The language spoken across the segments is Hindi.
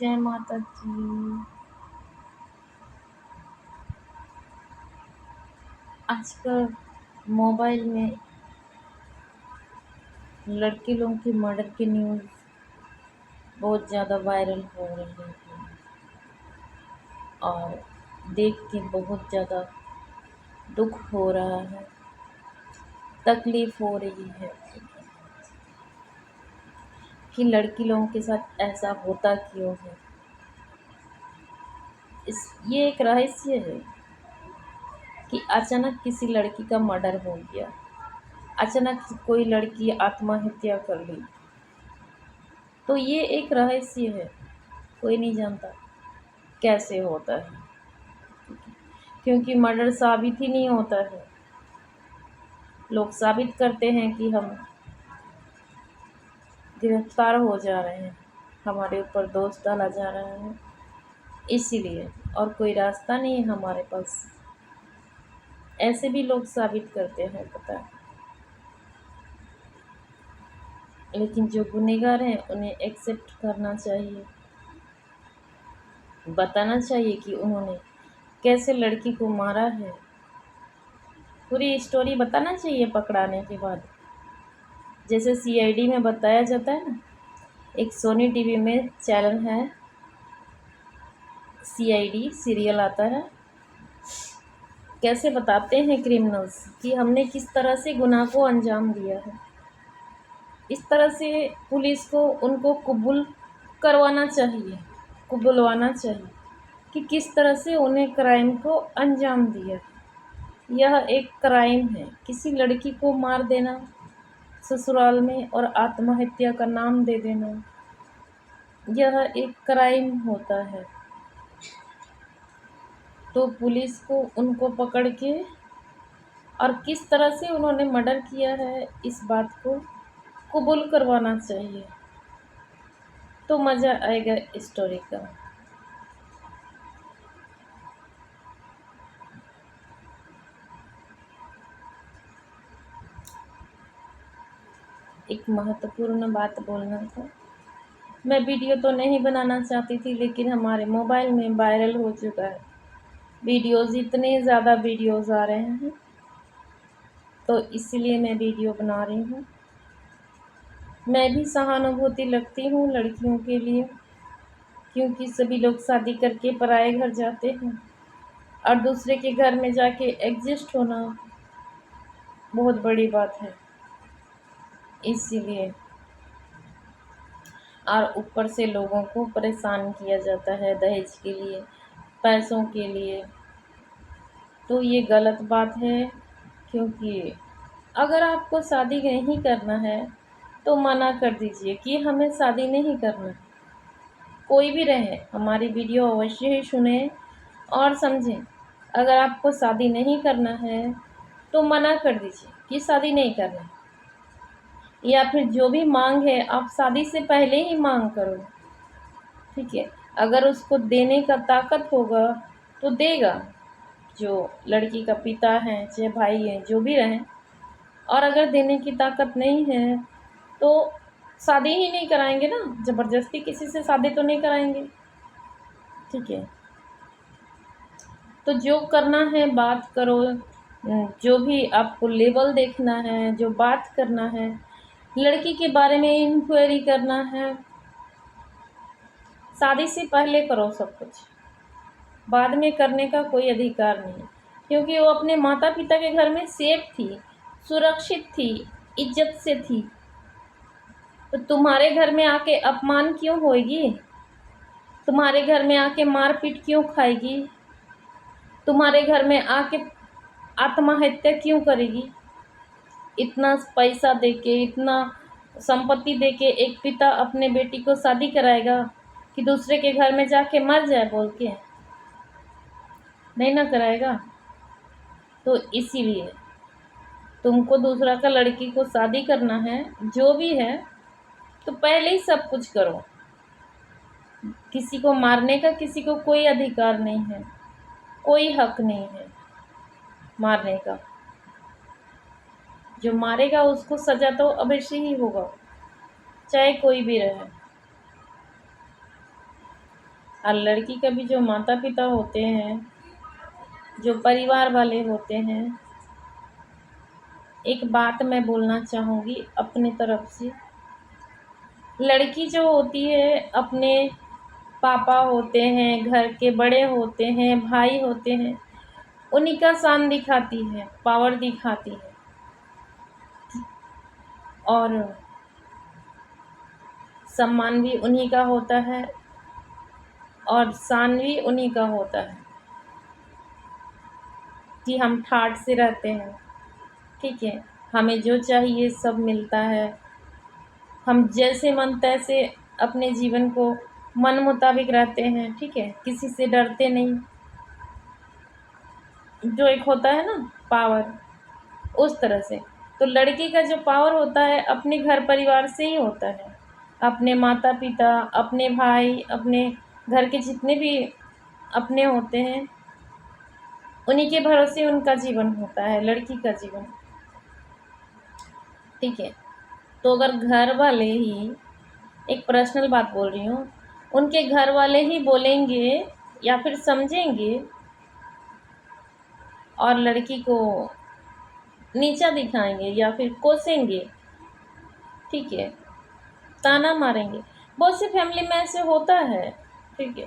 जय माता दी। आजकल मोबाइल में लड़के लोगों की मर्डर की न्यूज़ बहुत ज़्यादा वायरल हो रही है और देख के बहुत ज़्यादा दुख हो रहा है, तकलीफ़ हो रही है कि लड़की लोगों के साथ ऐसा होता क्यों है। ये एक रहस्य है कि अचानक किसी लड़की का मर्डर हो गया, अचानक कोई लड़की आत्महत्या कर ली, तो ये एक रहस्य है, कोई नहीं जानता कैसे होता है, क्योंकि मर्डर साबित ही नहीं होता है। लोग साबित करते हैं कि हम गिरफ्तार हो जा रहे हैं, हमारे ऊपर दोष डाला जा रहा है, इसीलिए, और कोई रास्ता नहीं है हमारे पास। ऐसे भी लोग साबित करते हैं, पता है। लेकिन जो गुनहगार हैं उन्हें एक्सेप्ट करना चाहिए, बताना चाहिए कि उन्होंने कैसे लड़की को मारा है, पूरी स्टोरी बताना चाहिए पकड़ाने के बाद। जैसे सीआईडी में बताया जाता है ना, एक सोनी टीवी में चैनल है, सीआईडी सीरियल आता है, कैसे बताते हैं क्रिमिनल्स कि हमने किस तरह से गुनाह को अंजाम दिया है। इस तरह से पुलिस को उनको कबूल करवाना चाहिए, कबूलवाना चाहिए कि किस तरह से उन्हें क्राइम को अंजाम दिया। यह एक क्राइम है, किसी लड़की को मार देना ससुराल में और आत्महत्या का नाम दे देना, यह एक क्राइम होता है। तो पुलिस को उनको पकड़ के और किस तरह से उन्होंने मर्डर किया है इस बात को कबूल करवाना चाहिए, तो मज़ा आएगा स्टोरी का। एक महत्वपूर्ण बात बोलना था। मैं वीडियो तो नहीं बनाना चाहती थी, लेकिन हमारे मोबाइल में वायरल हो चुका है वीडियोज़, इतने ज़्यादा वीडियोज़ आ रहे हैं, तो इसलिए मैं वीडियो बना रही हूँ। मैं भी सहानुभूति लगती हूँ लड़कियों के लिए, क्योंकि सभी लोग शादी करके पराए घर जाते हैं और दूसरे के घर में जाके एग्जिस्ट होना बहुत बड़ी बात है। इसीलिए, और ऊपर से लोगों को परेशान किया जाता है दहेज के लिए, पैसों के लिए, तो ये गलत बात है। क्योंकि अगर आपको शादी नहीं करना है तो मना कर दीजिए कि हमें शादी नहीं करना। कोई भी रहे, हमारी वीडियो अवश्य ही सुने और समझें। अगर आपको शादी नहीं करना है तो मना कर दीजिए कि शादी नहीं करना, या फिर जो भी मांग है आप शादी से पहले ही मांग करो, ठीक है। अगर उसको देने का ताकत होगा तो देगा, जो लड़की का पिता है चाहे भाई है जो भी रहें, और अगर देने की ताकत नहीं है तो शादी ही नहीं कराएंगे ना, ज़बरदस्ती किसी से शादी तो नहीं कराएंगे, ठीक है। तो जो करना है बात करो, जो भी आपको लेवल देखना है, जो बात करना है, लड़की के बारे में इंक्वायरी करना है, शादी से पहले करो सब कुछ, बाद में करने का कोई अधिकार नहीं, क्योंकि वो अपने माता पिता के घर में सेफ थी, सुरक्षित थी, इज्जत से थी। तो तुम्हारे घर में आके अपमान क्यों होएगी, तुम्हारे घर में आके मारपीट क्यों खाएगी, तुम्हारे घर में आके आत्महत्या क्यों करेगी। इतना पैसा देके, इतना संपत्ति देके एक पिता अपने बेटी को शादी कराएगा कि दूसरे के घर में जाके मर जाए बोल के? नहीं ना कराएगा। तो इसीलिए तुमको दूसरा का लड़की को शादी करना है, जो भी है, तो पहले ही सब कुछ करो। किसी को मारने का किसी को कोई अधिकार नहीं है, कोई हक नहीं है मारने का। जो मारेगा उसको सजा तो अवश्य ही होगा, चाहे कोई भी रहे। और लड़की का भी जो माता पिता होते हैं, जो परिवार वाले होते हैं, एक बात मैं बोलना चाहूँगी अपनी तरफ से। लड़की जो होती है, अपने पापा होते हैं, घर के बड़े होते हैं, भाई होते हैं, उन्हीं का शान दिखाती है, पावर दिखाती है, और सम्मान भी उन्हीं का होता है और शान भी उन्हीं का होता है कि हम ठाठ से रहते हैं। ठीक है, हमें जो चाहिए सब मिलता है, हम जैसे मन तैसे अपने जीवन को मन मुताबिक रहते हैं। ठीक है, किसी से डरते नहीं। जो एक होता है ना पावर, उस तरह से तो लड़की का जो पावर होता है अपने घर परिवार से ही होता है। अपने माता पिता, अपने भाई, अपने घर के जितने भी अपने होते हैं, उन्हीं के भरोसे उनका जीवन होता है, लड़की का जीवन। ठीक है, तो अगर घर वाले ही, एक पर्सनल बात बोल रही हूँ, उनके घर वाले ही बोलेंगे या फिर समझेंगे और लड़की को नीचा दिखाएंगे या फिर कोसेंगे, ठीक है, ताना मारेंगे। बहुत सी फैमिली में ऐसे होता है। ठीक है,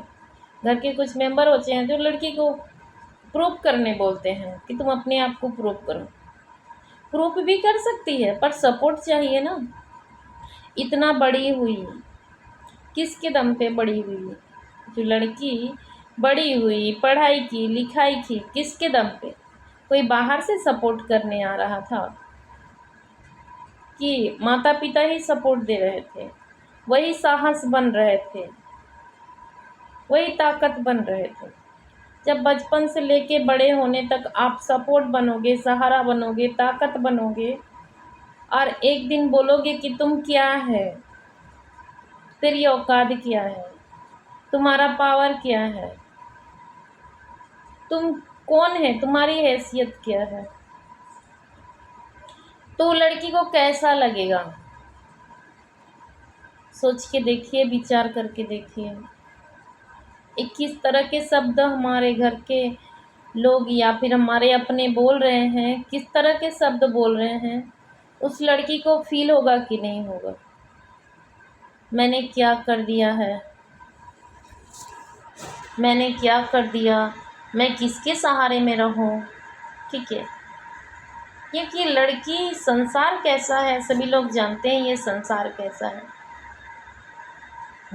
घर के कुछ मेंबर होते हैं जो लड़की को प्रूव करने बोलते हैं कि तुम अपने आप को प्रूव करो। प्रूफ भी कर सकती है पर सपोर्ट चाहिए ना। इतना बड़ी हुई, किसके दम पे बड़ी हुई? जो लड़की बड़ी हुई, पढ़ाई की, लिखाई की, किसके दम पे? कोई बाहर से सपोर्ट करने आ रहा था कि माता पिता ही सपोर्ट दे रहे थे, वही साहस बन रहे थे, वही ताकत बन रहे थे। जब बचपन से लेके बड़े होने तक आप सपोर्ट बनोगे, सहारा बनोगे, ताकत बनोगे, और एक दिन बोलोगे कि तुम क्या है, तेरी औकात क्या है, तुम्हारा पावर क्या है, तुम कौन है, तुम्हारी हैसियत क्या है, तो लड़की को कैसा लगेगा? सोच के देखिए, विचार करके देखिए। एक किस तरह के शब्द हमारे घर के लोग या फिर हमारे अपने बोल रहे हैं, किस तरह के शब्द बोल रहे हैं, उस लड़की को फील होगा कि नहीं होगा? मैंने क्या कर दिया है, मैंने क्या कर दिया, मैं किसके सहारे में रहूं? ठीक है, क्योंकि लड़की, संसार कैसा है सभी लोग जानते हैं, ये संसार कैसा है।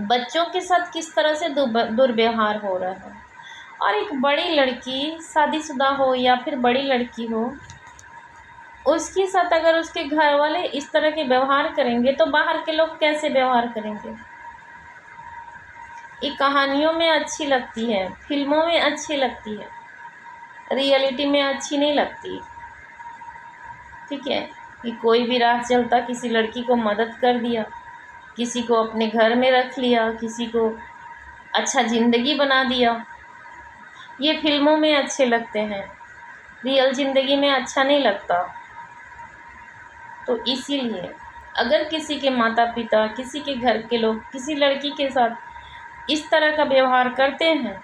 बच्चों के साथ किस तरह से दुर्व्यवहार हो रहा है, और एक बड़ी लड़की, शादीशुदा हो या फिर बड़ी लड़की हो, उसके साथ अगर उसके घर वाले इस तरह के व्यवहार करेंगे तो बाहर के लोग कैसे व्यवहार करेंगे? ये कहानियों में अच्छी लगती है, फिल्मों में अच्छी लगती है, रियलिटी में अच्छी नहीं लगती। ठीक है, कि कोई भी राह चलता किसी लड़की को मदद कर दिया, किसी को अपने घर में रख लिया, किसी को अच्छा ज़िंदगी बना दिया। ये फिल्मों में अच्छे लगते हैं, रियल ज़िंदगी में अच्छा नहीं लगता। तो इसीलिए अगर किसी के माता पिता, किसी के घर के लोग किसी लड़की के साथ इस तरह का व्यवहार करते हैं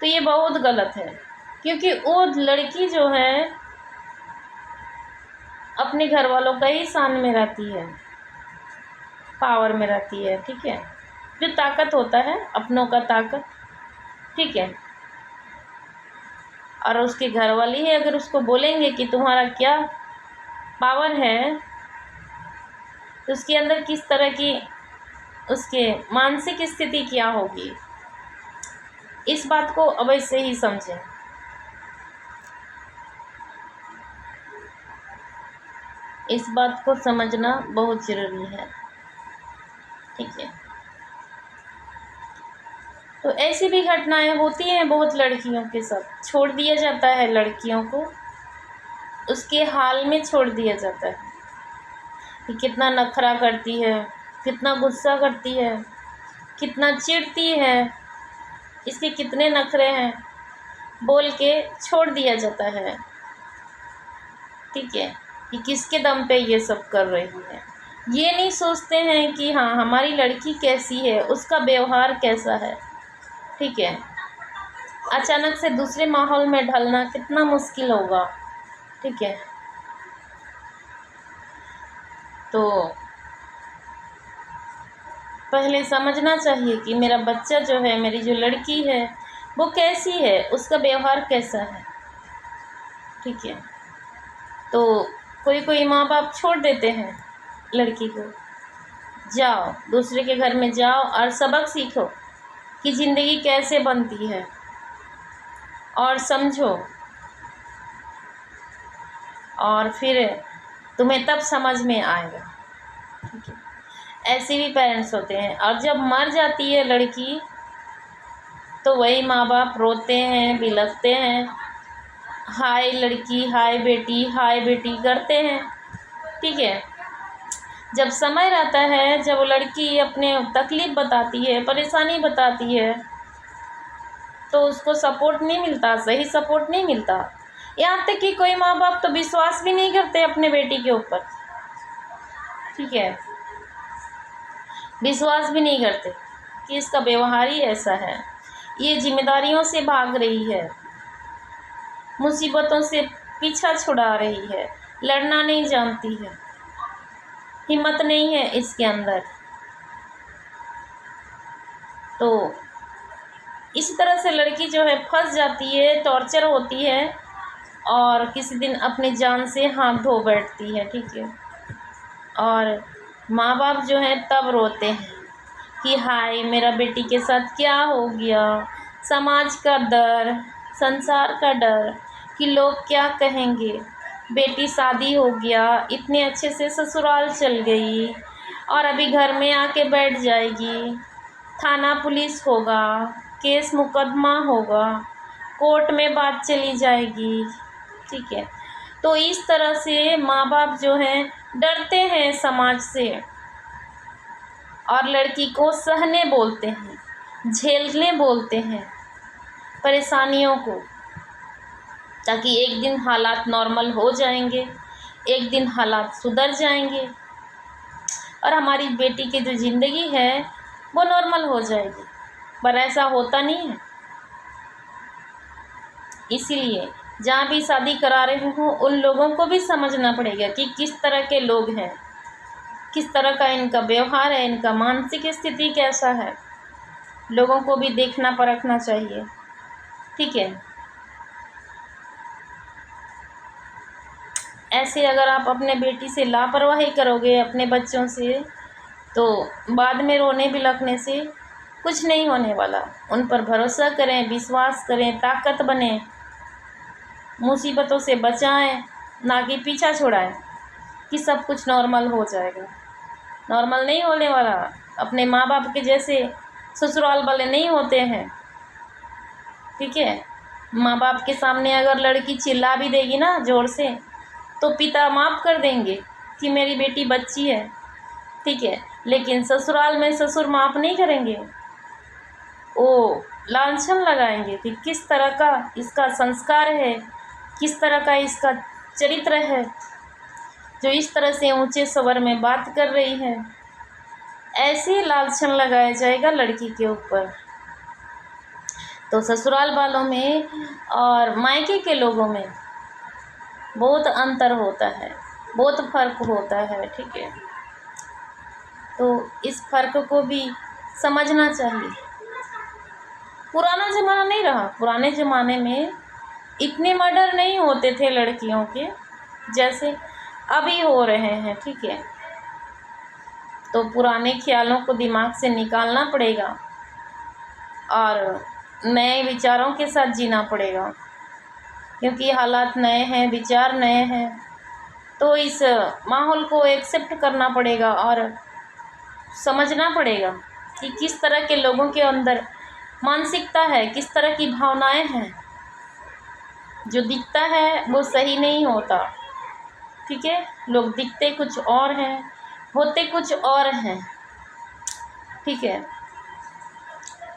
तो ये बहुत गलत है, क्योंकि वो लड़की जो है अपने घर वालों का ही शान में रहती है, पावर में रहती है। ठीक है, जो ताकत होता है अपनों का ताकत। ठीक है, और उसके घर वाले ही अगर उसको बोलेंगे कि तुम्हारा क्या पावर है, तो उसके अंदर किस तरह की उसके मानसिक स्थिति क्या होगी, इस बात को अवश्य ही समझें। इस बात को समझना बहुत ज़रूरी है। ठीक है, तो ऐसी भी घटनाएं होती हैं बहुत लड़कियों के साथ। छोड़ दिया जाता है लड़कियों को, उसके हाल में छोड़ दिया जाता है कि कितना नखरा करती है, कितना गुस्सा करती है, कितना चिढ़ती है, इसके कितने नखरे हैं, बोल के छोड़ दिया जाता है। ठीक है, कि किसके दम पे ये सब कर रही है। ये नहीं सोचते हैं कि हाँ, हमारी लड़की कैसी है, उसका व्यवहार कैसा है, ठीक है। अचानक से दूसरे माहौल में ढलना कितना मुश्किल होगा, ठीक है। तो पहले समझना चाहिए कि मेरा बच्चा जो है, मेरी जो लड़की है वो कैसी है, उसका व्यवहार कैसा है, ठीक है। तो कोई कोई माँ बाप छोड़ देते हैं लड़की को, जाओ दूसरे के घर में जाओ और सबक सीखो कि ज़िंदगी कैसे बनती है और समझो, और फिर तुम्हें तब समझ में आएगा, ठीक है। ऐसे भी पेरेंट्स होते हैं, और जब मर जाती है लड़की तो वही माँ बाप रोते हैं, बिलखते हैं, हाय लड़की, हाय बेटी करते हैं, ठीक है। जब समय रहता है, जब लड़की अपने तकलीफ़ बताती है, परेशानी बताती है, तो उसको सपोर्ट नहीं मिलता, सही सपोर्ट नहीं मिलता। यहाँ तक कि कोई माँ बाप तो विश्वास भी नहीं करते अपने बेटी के ऊपर, ठीक है। विश्वास भी नहीं करते कि इसका व्यवहार ही ऐसा है, ये जिम्मेदारियों से भाग रही है, मुसीबतों से पीछा छुड़ा रही है, लड़ना नहीं जानती है, हिम्मत नहीं है इसके अंदर। तो इस तरह से लड़की जो है फंस जाती है, टॉर्चर होती है, और किसी दिन अपनी जान से हाथ धो बैठती है, ठीक है। और माँ बाप जो हैं तब रोते हैं कि हाय मेरा बेटी के साथ क्या हो गया, समाज का डर, संसार का डर कि लोग क्या कहेंगे, बेटी शादी हो गया, इतने अच्छे से ससुराल चल गई और अभी घर में आके बैठ जाएगी, थाना पुलिस होगा, केस मुकदमा होगा, कोर्ट में बात चली जाएगी, ठीक है। तो इस तरह से माँ बाप जो हैं डरते हैं समाज से, और लड़की को सहने बोलते हैं, झेलने बोलते हैं परेशानियों को, ताकि एक दिन हालात नॉर्मल हो जाएंगे, एक दिन हालात सुधर जाएंगे और हमारी बेटी की जो ज़िंदगी है वो नॉर्मल हो जाएगी। पर ऐसा होता नहीं है। इसीलिए जहाँ भी शादी करा रहे हो उन लोगों को भी समझना पड़ेगा कि किस तरह के लोग हैं, किस तरह का इनका व्यवहार है, इनका मानसिक स्थिति कैसा है, लोगों को भी देखना परखना चाहिए, ठीक है। ऐसे अगर आप अपने बेटी से लापरवाही करोगे, अपने बच्चों से, तो बाद में रोने बिलखने से कुछ नहीं होने वाला। उन पर भरोसा करें, विश्वास करें, ताकत बने, मुसीबतों से बचाएं, ना कि पीछा छुड़ाएं कि सब कुछ नॉर्मल हो जाएगा। नॉर्मल नहीं होने वाला। अपने माँ बाप के जैसे ससुराल वाले नहीं होते हैं, ठीक है। माँ बाप के सामने अगर लड़की चिल्ला भी देगी ना ज़ोर से, तो पिता माफ़ कर देंगे कि मेरी बेटी बच्ची है, ठीक है। लेकिन ससुराल में ससुर माफ़ नहीं करेंगे, वो लांछन लगाएंगे कि किस तरह का इसका संस्कार है, किस तरह का इसका चरित्र है, जो इस तरह से ऊंचे स्वर में बात कर रही है। ऐसे लांछन लगाया जाएगा लड़की के ऊपर। तो ससुराल वालों में और मायके के लोगों में बहुत अंतर होता है, बहुत फ़र्क होता है, ठीक है। तो इस फ़र्क को भी समझना चाहिए। पुराना ज़माना नहीं रहा। पुराने ज़माने में इतने मर्डर नहीं होते थे लड़कियों के जैसे अभी हो रहे हैं, ठीक है। तो पुराने ख्यालों को दिमाग से निकालना पड़ेगा और नए विचारों के साथ जीना पड़ेगा, क्योंकि हालात नए हैं, विचार नए हैं। तो इस माहौल को एक्सेप्ट करना पड़ेगा और समझना पड़ेगा कि किस तरह के लोगों के अंदर मानसिकता है, किस तरह की भावनाएं हैं। जो दिखता है वो सही नहीं होता, ठीक है। लोग दिखते कुछ और हैं, होते कुछ और हैं, ठीक है।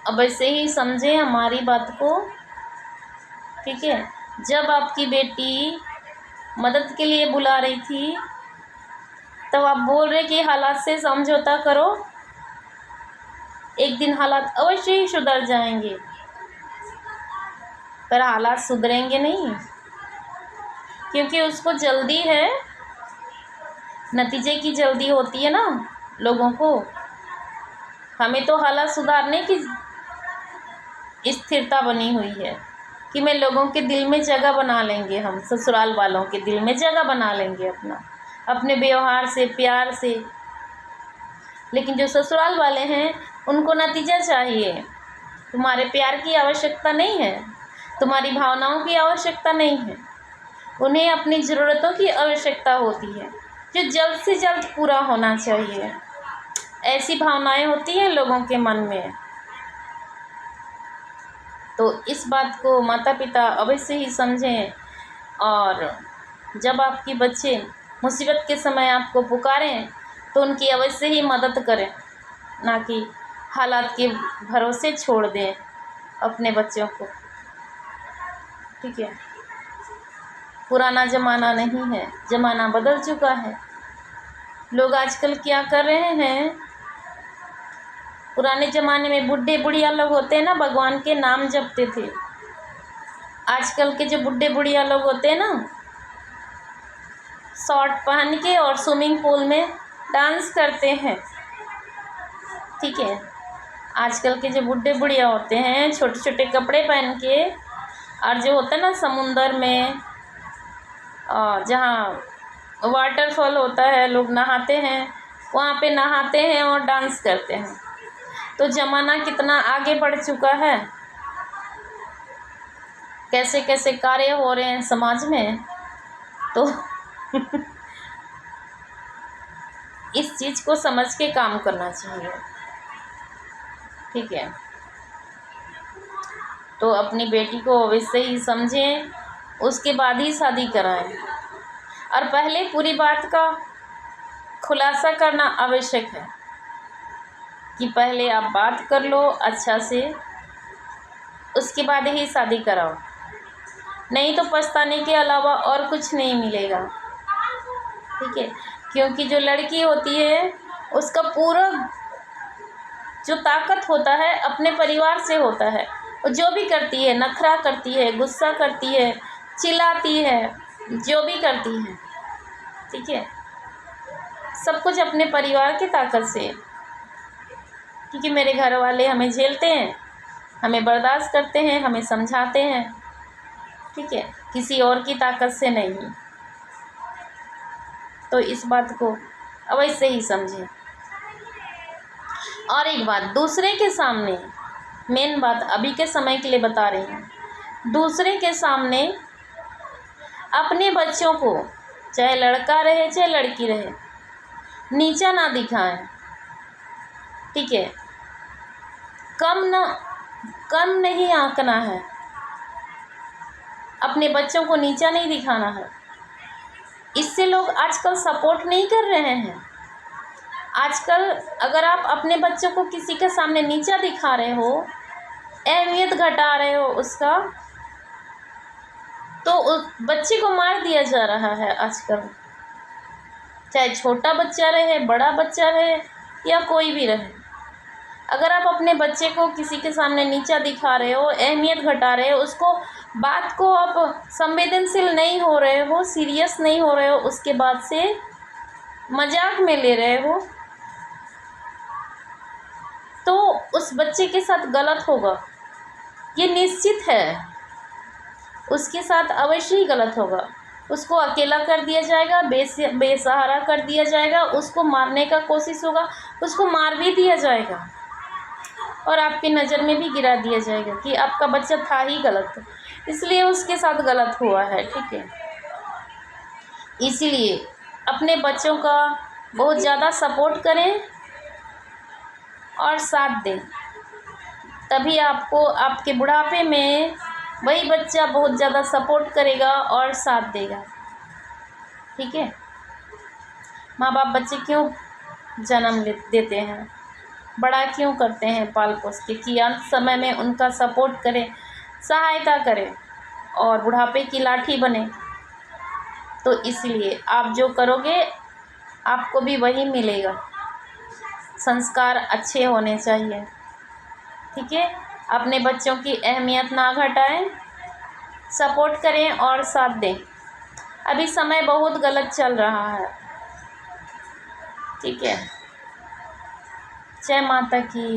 अब ऐसे ही समझें हमारी बात को, ठीक है। जब आपकी बेटी मदद के लिए बुला रही थी, तब आप बोल रहे कि हालात से समझौता करो, एक दिन हालात अवश्य ही सुधर जाएंगे, पर हालात सुधरेंगे नहीं, क्योंकि उसको जल्दी है, नतीजे की जल्दी होती है ना लोगों को। हमें तो हालात सुधारने की स्थिरता बनी हुई है कि मैं लोगों के दिल में जगह बना लेंगे, हम ससुराल वालों के दिल में जगह बना लेंगे अपने व्यवहार से, प्यार से। लेकिन जो ससुराल वाले हैं उनको नतीजा चाहिए। तुम्हारे प्यार की आवश्यकता नहीं है, तुम्हारी भावनाओं की आवश्यकता नहीं है, उन्हें अपनी ज़रूरतों की आवश्यकता होती है, जो जल्द से जल्द पूरा होना चाहिए। ऐसी भावनाएं होती हैं लोगों के मन में। तो इस बात को माता पिता अवश्य ही समझें, और जब आपके बच्चे मुसीबत के समय आपको पुकारें तो उनकी अवश्य ही मदद करें, ना कि हालात के भरोसे छोड़ दें अपने बच्चों को। ठीक है, पुराना ज़माना नहीं है, ज़माना बदल चुका है। लोग आजकल क्या कर रहे हैं, पुराने ज़माने में बुढ़े बुढ़िया लोग होते हैं ना, भगवान के नाम जपते थे। आजकल के जो बुढ़े बुढ़िया लोग होते हैं ना, शॉर्ट पहन के और स्विमिंग पूल में डांस करते हैं। ठीक है, आजकल के जो बुढ़े बुढ़िया होते हैं छोटे छोटे कपड़े पहन के, और जो होता है ना समुंदर में जहाँ वाटरफॉल होता है, लोग नहाते हैं, वहाँ पे नहाते हैं और डांस करते हैं। तो ज़माना कितना आगे बढ़ चुका है, कैसे कैसे कार्य हो रहे हैं समाज में। तो इस चीज़ को समझ के काम करना चाहिए। ठीक है, तो अपनी बेटी को अवश्य ही समझें, उसके बाद ही शादी कराएं, और पहले पूरी बात का खुलासा करना आवश्यक है कि पहले आप बात कर लो अच्छा से, उसके बाद ही शादी कराओ, नहीं तो पछताने के अलावा और कुछ नहीं मिलेगा। ठीक है, क्योंकि जो लड़की होती है उसका पूरा जो ताकत होता है अपने परिवार से होता है। वो जो भी करती है, नखरा करती है, गुस्सा करती है, चिल्लाती है, जो भी करती है, ठीक है, सब कुछ अपने परिवार की ताकत से। क्योंकि मेरे घर वाले हमें झेलते हैं, हमें बर्दाश्त करते हैं, हमें समझाते हैं। ठीक है, किसी और की ताकत से नहीं। तो इस बात को अवश्य ही समझें। और एक बात, दूसरे के सामने, मेन बात अभी के समय के लिए बता रही हूँ, दूसरे के सामने अपने बच्चों को, चाहे लड़का रहे चाहे लड़की रहे, नीचा ना दिखाएं। ठीक है, कम नहीं आंकना है, अपने बच्चों को नीचा नहीं दिखाना है। इससे लोग आजकल सपोर्ट नहीं कर रहे हैं। आजकल अगर आप अपने बच्चों को किसी के सामने नीचा दिखा रहे हो, अहमियत घटा रहे हो उसका, तो उस बच्चे को मार दिया जा रहा है आजकल। चाहे छोटा बच्चा रहे, बड़ा बच्चा रहे, या कोई भी रहे, अगर आप अपने बच्चे को किसी के सामने नीचा दिखा रहे हो, अहमियत घटा रहे हो, उसको बात को आप संवेदनशील नहीं हो रहे हो, सीरियस नहीं हो रहे हो, उसके बाद से मजाक में ले रहे हो, तो उस बच्चे के साथ गलत होगा, ये निश्चित है। उसके साथ अवश्य ही गलत होगा। उसको अकेला कर दिया जाएगा, बेसहारा कर दिया जाएगा, उसको मारने का कोशिश होगा, उसको मार भी दिया जाएगा, और आपकी नज़र में भी गिरा दिया जाएगा कि आपका बच्चा था ही गलत, इसलिए उसके साथ गलत हुआ है। ठीक है, इसीलिए अपने बच्चों का बहुत ज़्यादा सपोर्ट करें और साथ दें, तभी आपको आपके बुढ़ापे में वही बच्चा बहुत ज़्यादा सपोर्ट करेगा और साथ देगा। ठीक है, माँ बाप बच्चे क्यों जन्म देते हैं, बड़ा क्यों करते हैं पाल पोस के, कि अंत समय में उनका सपोर्ट करें, सहायता करें और बुढ़ापे की लाठी बने। तो इसलिए आप जो करोगे आपको भी वही मिलेगा। संस्कार अच्छे होने चाहिए, ठीक है, अपने बच्चों की अहमियत ना घटाएं, सपोर्ट करें और साथ दें। अभी समय बहुत गलत चल रहा है, ठीक है। जय माता की।